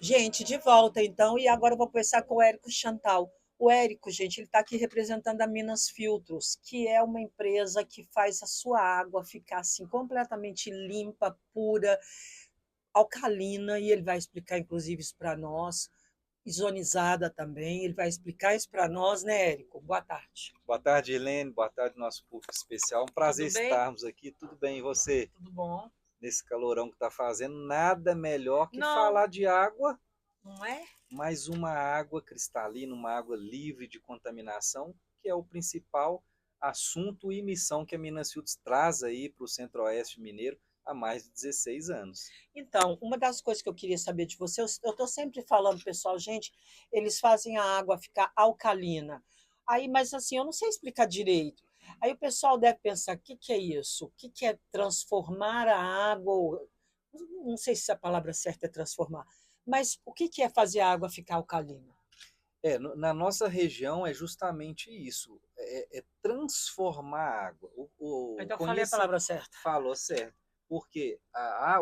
Gente, de volta então, e agora eu vou conversar com o Érico Chantal. O Érico, gente, ele está aqui representando a Minas Filtros, que é uma empresa que faz a sua água ficar assim completamente limpa, pura, alcalina, e ele vai explicar inclusive isso para nós, isonizada também. Ele vai explicar isso para nós, né, Érico? Boa tarde. Boa tarde, Helene. Boa tarde, nosso público especial. Um prazer Tudo bem? estarmos aqui. Tudo bem, e você? Tudo bom? Nesse calorão que está fazendo, nada melhor que Não, falar de água, não é? mas uma água cristalina, uma água livre de contaminação, que é o principal assunto e missão que a Minas Filtros traz aí para o Centro-Oeste Mineiro há mais de 16 anos. Então, uma das coisas que eu queria saber de você, eu estou sempre falando, pessoal, gente, eles fazem a água ficar alcalina. Aí, mas assim, eu não sei explicar direito. Aí o pessoal deve pensar, o que, que é isso? O que, que é transformar a água? Não sei se a palavra certa é transformar, mas o que, que é fazer a água ficar alcalina? Na nossa região é justamente isso, é transformar a água. O Então, eu falei a palavra certa. falou certo, porque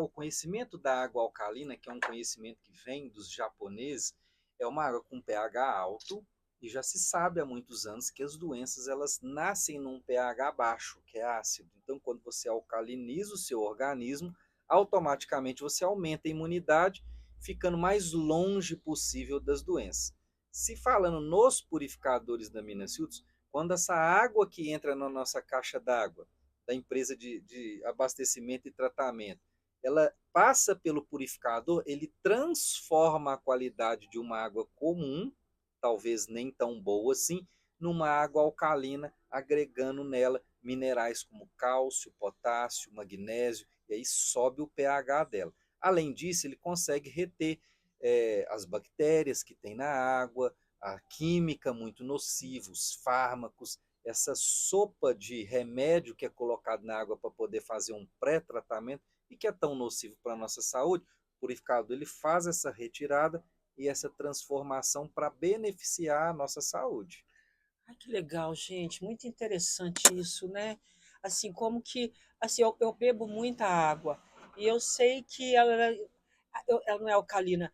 o conhecimento da água alcalina, que é um conhecimento que vem dos japoneses, é uma água com pH alto, e já se sabe há muitos anos que as doenças elas nascem num pH baixo, que é ácido. Então, quando você alcaliniza o seu organismo, automaticamente você aumenta a imunidade, ficando mais longe possível das doenças. Se falando nos purificadores da Minas Filtros, quando essa água que entra na nossa caixa d'água, da empresa de abastecimento e tratamento, ela passa pelo purificador, ele transforma a qualidade de uma água comum, talvez nem tão boa assim, numa água alcalina, agregando nela minerais como cálcio, potássio, magnésio, e aí sobe o pH dela. Além disso, ele consegue reter as bactérias que tem na água, a química muito nociva, os fármacos, essa sopa de remédio que é colocado na água para poder fazer um pré-tratamento e que é tão nocivo para a nossa saúde, o purificador ele faz essa retirada e essa transformação para beneficiar a nossa saúde. Ai, que legal, gente, muito interessante isso, né? Assim, como que, assim, eu bebo muita água e eu sei que ela não é alcalina.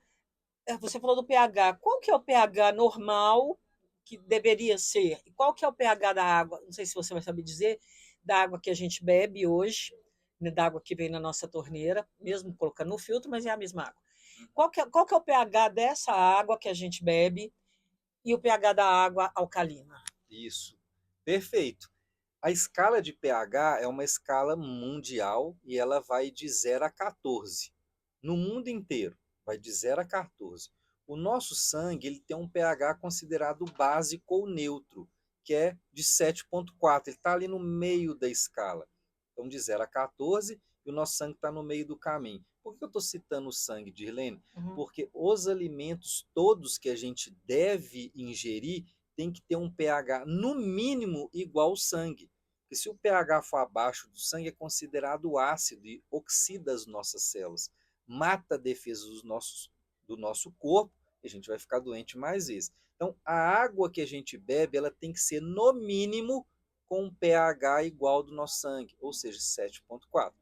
Você falou do pH. Qual que é o pH normal que deveria ser? E qual que é o pH da água? Não sei se você vai saber dizer, da água que a gente bebe hoje, né, da água que vem na nossa torneira, mesmo colocando no filtro, mas é a mesma água. Qual que é o pH dessa água que a gente bebe e o pH da água alcalina? Isso, perfeito. A escala de pH é uma escala mundial e ela vai de 0 a 14. No mundo inteiro, vai de 0 a 14. O nosso sangue ele tem um pH considerado básico ou neutro, que é de 7,4. Ele está ali no meio da escala. Então, de 0 a 14, e o nosso sangue está no meio do caminho. Por que eu estou citando o sangue, Dirlene? Uhum. Porque os alimentos todos que a gente deve ingerir tem que ter um pH no mínimo igual ao sangue. Porque se o pH for abaixo do sangue, é considerado ácido e oxida as nossas células, mata a defesa do nosso corpo e a gente vai ficar doente mais vezes. Então, a água que a gente bebe, ela tem que ser no mínimo com um pH igual ao do nosso sangue, ou seja, 7,4.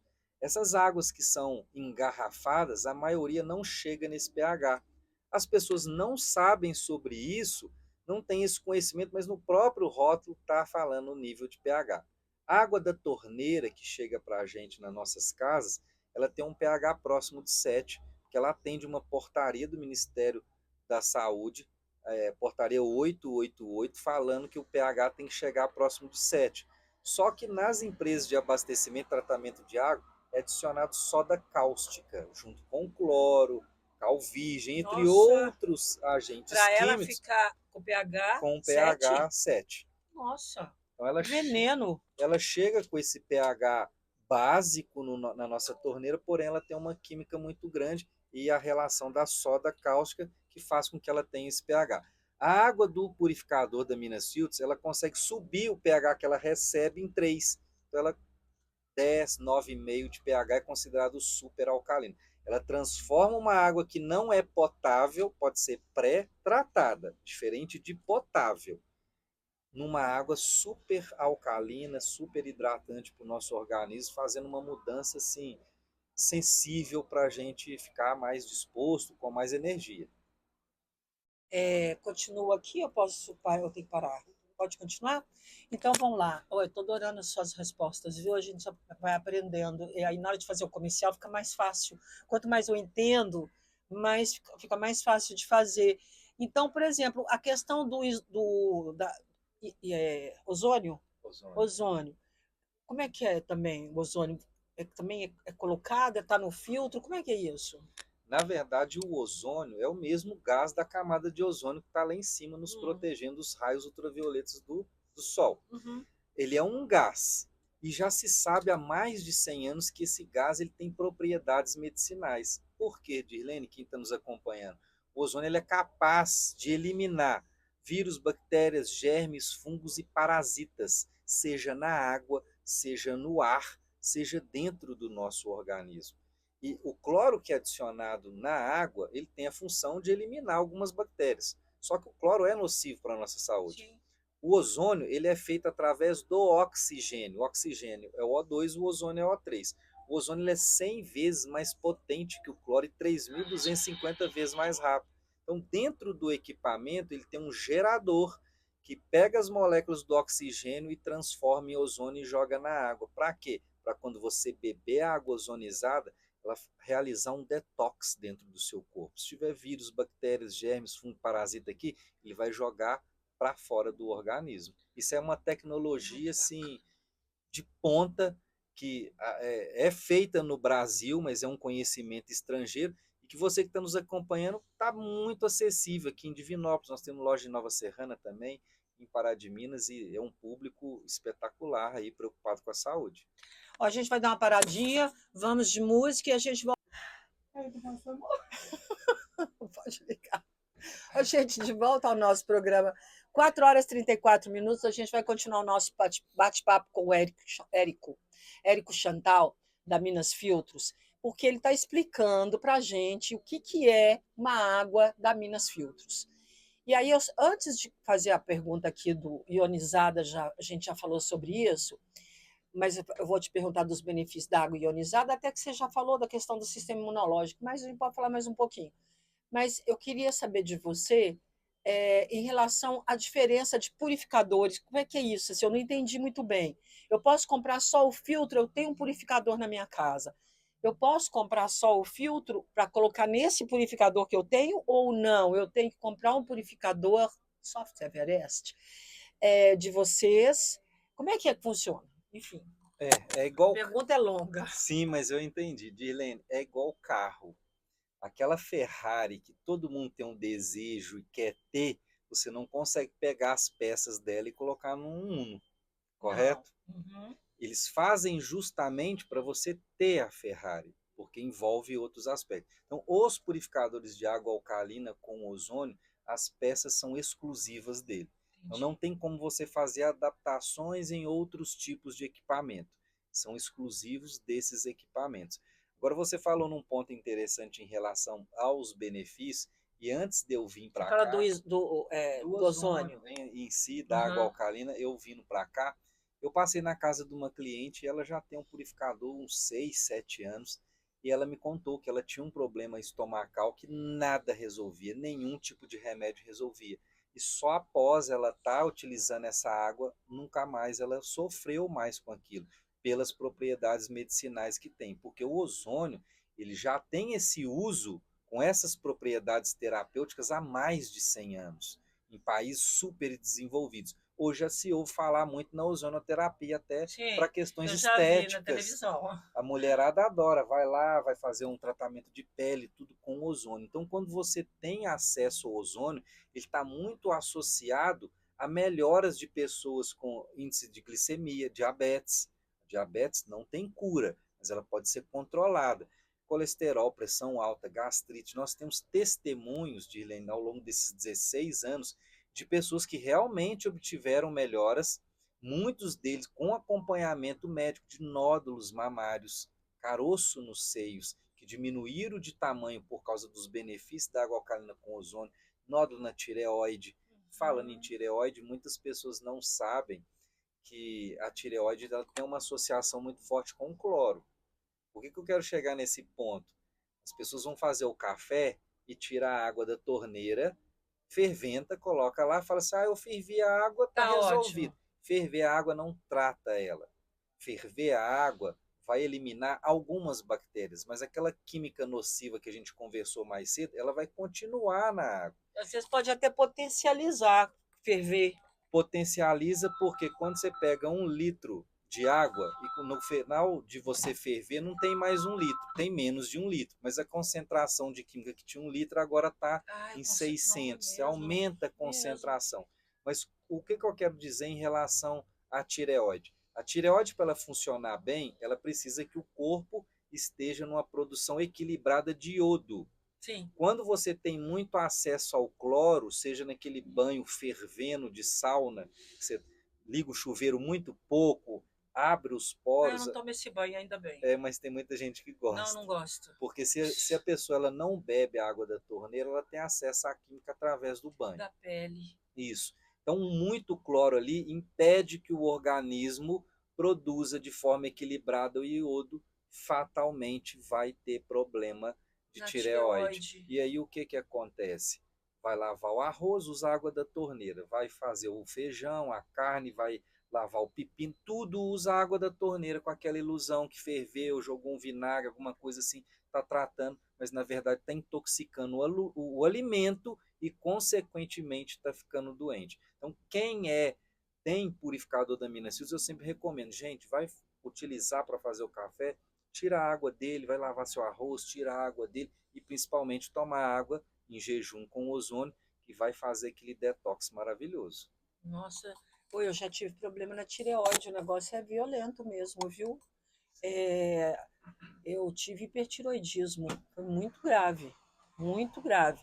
Essas águas que são engarrafadas, a maioria não chega nesse pH. As pessoas não sabem sobre isso, não têm esse conhecimento, mas no próprio rótulo está falando o nível de pH. A água da torneira que chega para a gente nas nossas casas, ela tem um pH próximo de 7, que ela atende uma portaria do Ministério da Saúde, portaria 888, falando que o pH tem que chegar próximo de 7. Só que nas empresas de abastecimento e tratamento de água, é adicionado soda cáustica, junto com cloro, calvígena, entre Nossa, outros agentes para ela químicos, ficar com pH com pH 7? 7. Nossa, Então ela, veneno. ela chega com esse pH básico na nossa torneira, porém ela tem uma química muito grande e a relação da soda cáustica que faz com que ela tenha esse pH. A água do purificador da Minas Filtros, ela consegue subir o pH que ela recebe em 3. Então ela 10, 9,5 de pH é considerado super alcalino. Ela transforma uma água que não é potável, pode ser pré-tratada, diferente de potável, numa água super alcalina, super hidratante para o nosso organismo, fazendo uma mudança assim sensível para a gente ficar mais disposto, com mais energia. Continua aqui, eu tenho que parar. Pode continuar? Então vamos lá. Eu estou adorando as suas respostas, viu? A gente já vai aprendendo. E aí, na hora de fazer o comercial, fica mais fácil. Quanto mais eu entendo, mais fica mais fácil de fazer. Então, por exemplo, a questão ozônio, Ozônio. ozônio. Como é que é também o ozônio? Também é colocado, está no filtro? Como é que é isso? Na verdade, o ozônio é o mesmo gás da camada de ozônio que está lá em cima, nos protegendo dos raios ultravioletas do Sol. Uhum. Ele é um gás. E já se sabe há mais de 100 anos que esse gás ele tem propriedades medicinais. Por quê, Dirlene, quem está nos acompanhando? O ozônio ele é capaz de eliminar vírus, bactérias, germes, fungos e parasitas, seja na água, seja no ar, seja dentro do nosso organismo. E o cloro que é adicionado na água, ele tem a função de eliminar algumas bactérias. Só que o cloro é nocivo para a nossa saúde. Sim. O ozônio ele é feito através do oxigênio. O oxigênio é o O2, o ozônio é o O3. O ozônio ele é 100 vezes mais potente que o cloro e 3.250 vezes mais rápido. Então, dentro do equipamento, ele tem um gerador que pega as moléculas do oxigênio e transforma em ozônio e joga na água. Para quê? Para quando você beber a água ozonizada, ela realizar um detox dentro do seu corpo. Se tiver vírus, bactérias, germes, fungo, parasita aqui, ele vai jogar para fora do organismo. Isso é uma tecnologia assim de ponta que é feita no Brasil, mas é um conhecimento estrangeiro e que você que está nos acompanhando está muito acessível aqui em Divinópolis. Nós temos loja em Nova Serrana também, em Pará de Minas, e é um público espetacular aí preocupado com a saúde. Ó, a gente vai dar uma paradinha, vamos de música e a gente volta. Pode ligar. A gente de volta ao nosso programa. 4 horas e 34 minutos, a gente vai continuar o nosso bate-papo com o Érico Chantal, da Minas Filtros, porque ele está explicando para a gente o que é uma água da Minas Filtros. E aí, antes de fazer a pergunta aqui do ionizada, a gente já falou sobre isso, mas eu vou te perguntar dos benefícios da água ionizada, até que você já falou da questão do sistema imunológico, mas a gente pode falar mais um pouquinho. Mas eu queria saber de você em relação à diferença de purificadores. Como é que é isso? Assim, eu não entendi muito bem. Eu posso comprar só o filtro? Eu tenho um purificador na minha casa. Eu posso comprar só o filtro para colocar nesse purificador que eu tenho ou não? Eu tenho que comprar um purificador Soft Everest de vocês. Como é que funciona? Enfim, É a igual. pergunta é longa. Sim, mas eu entendi. Dirlene, é igual carro. Aquela Ferrari que todo mundo tem um desejo e quer ter, você não consegue pegar as peças dela e colocar num Uno, Não. correto? Uhum. Eles fazem justamente para você ter a Ferrari, porque envolve outros aspectos. Então, os purificadores de água alcalina com ozônio, as peças são exclusivas dele. Então, Entendi. não tem como você fazer adaptações em outros tipos de equipamento. São exclusivos desses equipamentos. Agora, você falou num ponto interessante em relação aos benefícios, e antes de eu vir Você para fala cá, do do ozônio. ozônio em si, da água Uhum. alcalina, eu vindo para cá, eu passei na casa de uma cliente e ela já tem um purificador uns 6, 7 anos. E ela me contou que ela tinha um problema estomacal que nada resolvia, nenhum tipo de remédio resolvia. E só após ela estar utilizando essa água, nunca mais ela sofreu mais com aquilo, pelas propriedades medicinais que tem. Porque o ozônio, ele já tem esse uso com essas propriedades terapêuticas há mais de 100 anos, em países super desenvolvidos. Hoje já se ouve falar muito na ozonoterapia, até para Sim, questões eu já vi na estéticas. televisão. A mulherada adora, vai lá, vai fazer um tratamento de pele, tudo com ozônio. Então, quando você tem acesso ao ozônio, ele está muito associado a melhoras de pessoas com índice de glicemia, diabetes. Diabetes não tem cura, mas ela pode ser controlada. Colesterol, pressão alta, gastrite. Nós temos testemunhos de ao longo desses 16 anos de pessoas que realmente obtiveram melhoras, muitos deles com acompanhamento médico de nódulos mamários, caroço nos seios, que diminuíram de tamanho por causa dos benefícios da água alcalina com ozônio, nódulo na tireoide. Falando em tireoide, muitas pessoas não sabem que a tireoide ela tem uma associação muito forte com o cloro. Por que que eu quero chegar nesse ponto? As pessoas vão fazer o café e tira a água da torneira, ferventa, coloca lá, fala assim: ah, eu fervi a água, tá Tá resolvido. ótimo. Ferver a água não trata ela. Ferver a água vai eliminar algumas bactérias, mas aquela química nociva que a gente conversou mais cedo, ela vai continuar na água. Às vezes pode até potencializar, ferver. Potencializa porque quando você pega 1 litro de água e no final de você ferver não tem mais 1 litro, tem menos de 1 litro, mas a concentração de química que tinha 1 litro agora está Ai, em não, 600, você mesmo, aumenta a mesmo. concentração. Mas o que eu quero dizer em relação à tireoide? A tireoide, para ela funcionar bem, ela precisa que o corpo esteja numa produção equilibrada de iodo. Sim. Quando você tem muito acesso ao cloro, seja naquele banho fervendo de sauna, que você liga o chuveiro muito pouco, abre os Ah, eu poros, não tomo esse banho, ainda bem. mas tem muita gente que Não, gosta. não gosto. Porque se a pessoa ela não bebe a água da torneira, ela tem acesso à química através do banho. Da pele. Isso. Então, muito cloro ali impede que o organismo produza de forma equilibrada o iodo, fatalmente vai ter problema de Na tireoide. tireoide. E aí o que que acontece? Vai lavar o arroz, usa água da torneira, vai fazer o feijão, a carne, vai lavar o pepino, tudo usa água da torneira com aquela ilusão que ferveu, jogou um vinagre, alguma coisa assim, está tratando, mas na verdade está intoxicando o alimento e, consequentemente, está ficando doente. Então, quem tem purificador da Minacils, eu sempre recomendo, gente, vai utilizar para fazer o café, tira a água dele, vai lavar seu arroz, tira a água dele e, principalmente, toma água em jejum com ozônio, que vai fazer aquele detox maravilhoso. Nossa, pô, eu já tive problema na tireoide, o negócio é violento mesmo, viu? É, eu tive hipertiroidismo, foi muito grave, muito grave.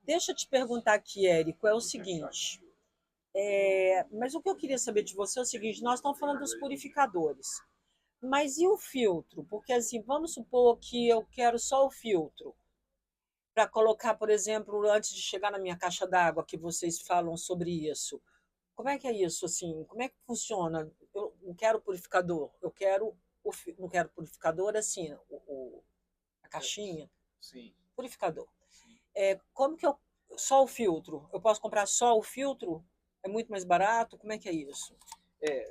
Deixa eu te perguntar aqui, Érico, é o seguinte, mas o que eu queria saber de você é o seguinte, nós estamos falando dos purificadores, mas e o filtro? Porque assim, vamos supor que eu quero só o filtro, para colocar, por exemplo, antes de chegar na minha caixa d'água, que vocês falam sobre isso. Como é que é isso, assim? Como é que funciona? Eu não quero purificador, eu quero não quero purificador assim, a caixinha, Sim, purificador. sim. Como que eu só o filtro? Eu posso comprar só o filtro? É muito mais barato? Como é que é isso?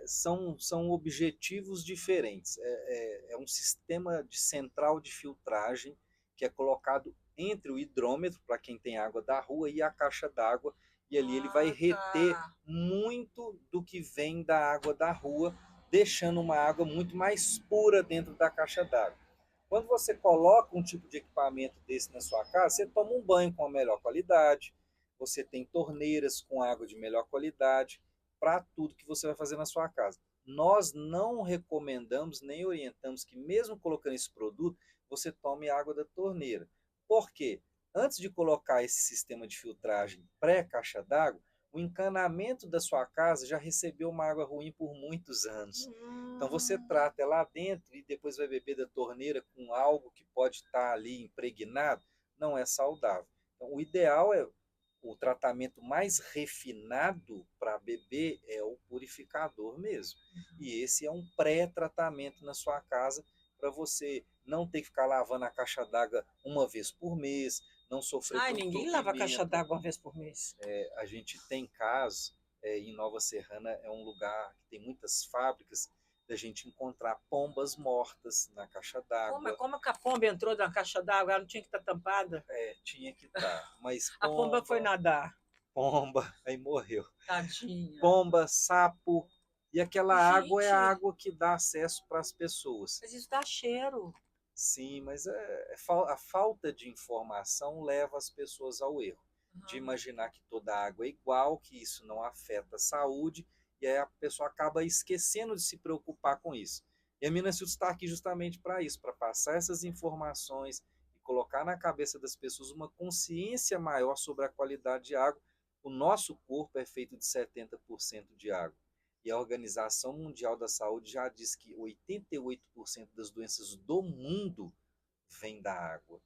São objetivos diferentes. É um sistema de central de filtragem que é colocado entre o hidrômetro, para quem tem água da rua, e a caixa d'água, e ali ele vai Ah, reter tá. muito do que vem da água da rua, deixando uma água muito mais pura dentro da caixa d'água. Quando você coloca um tipo de equipamento desse na sua casa, você toma um banho com a melhor qualidade, você tem torneiras com água de melhor qualidade, para tudo que você vai fazer na sua casa. Nós não recomendamos nem orientamos que, mesmo colocando esse produto, você tome água da torneira. Por quê? Antes de colocar esse sistema de filtragem pré-caixa d'água, o encanamento da sua casa já recebeu uma água ruim por muitos anos. Então você Hum. trata ela lá dentro e depois vai beber da torneira com algo que pode estar ali impregnado, não é saudável. Então, o ideal é o tratamento mais refinado para bebê é o purificador mesmo. E esse é um pré-tratamento na sua casa para você não ter que ficar lavando a caixa d'água uma vez por mês, não sofrer Ai, com ninguém lava a caixa entupimento. d'água uma vez por mês. A gente tem casos, em Nova Serrana é um lugar que tem muitas fábricas, da gente encontrar pombas mortas na caixa d'água. Como que a pomba entrou na caixa d'água? Ela não tinha que estar tampada? Tinha que estar, mas A pomba foi nadar. pomba, aí morreu. Tadinha. Pomba, sapo, e aquela água é a Gente, água que dá acesso para as pessoas. mas isso dá cheiro. Sim, mas a falta de informação leva as pessoas ao erro, de Uhum. imaginar que toda água é igual, que isso não afeta a saúde, e aí a pessoa acaba esquecendo de se preocupar com isso. E a Minas Silva está aqui justamente para isso, para passar essas informações e colocar na cabeça das pessoas uma consciência maior sobre a qualidade de água. O nosso corpo é feito de 70% de água. E a Organização Mundial da Saúde já diz que 88% das doenças do mundo vêm da água.